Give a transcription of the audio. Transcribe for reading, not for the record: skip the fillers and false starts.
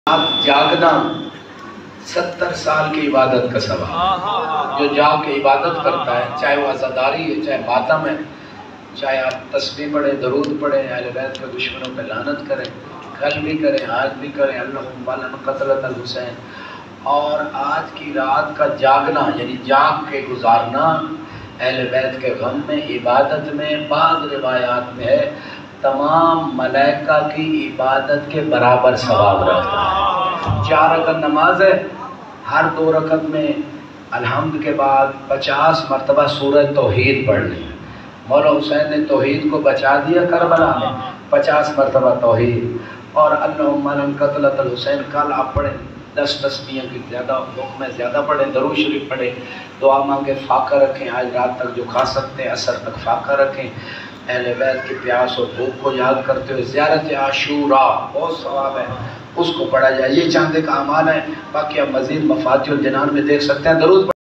آپ جاگنا 70 سال کی عبادت کا ثواب. جو جاگ کے عبادت کرتا ہے، چاہے وہ عزاداری ہے، چاہے ماتم ہے، چاہے آپ تسبیح پڑھیں، درود پڑھیں، اہل بیت کے دشمنوں پہ لعنت کریں، کل بھی کریں، آج بھی کریں، اللہم من قتلۃ الحسین. اور آج کی رات کا جاگنا یعنی جاگ کے گزارنا اہل بیت کے غم میں، عبادت میں، بعض روایات میں ہے تمام ملائکہ کی عبادت کے برابر ثواب رکھتا ہے. 4 رکعت نماز ہے، ہر 2 رکعت میں الحمد کے بعد 50 مرتبہ سورہ توحید پڑھنی ہے. مولا حسین نے توحید کو بچا دیا کربلا میں، 50 مرتبہ توحید. اور اللہم من قتلۃ الحسین کل آپ پڑھیں 10 تسبیحوں کی زیادہ حکم ہے، زیادہ پڑھیں، درود شریف پڑھیں، دعا مانگیں، فاقہ رکھیں، آج رات تک جو کھا سکتے ہیں عصر تک فاقہ رکھیں. اہل بیت کی پیاس اور بھوک کو یاد کرتے ہوئے زیارت عاشوراء بہت ثواب ہے، اس کو پڑھا جائے. یہ چاندے کا اعمال ہے. باقی آپ مزید مفاتیح الجنان میں دیکھ سکتے ہیں. درود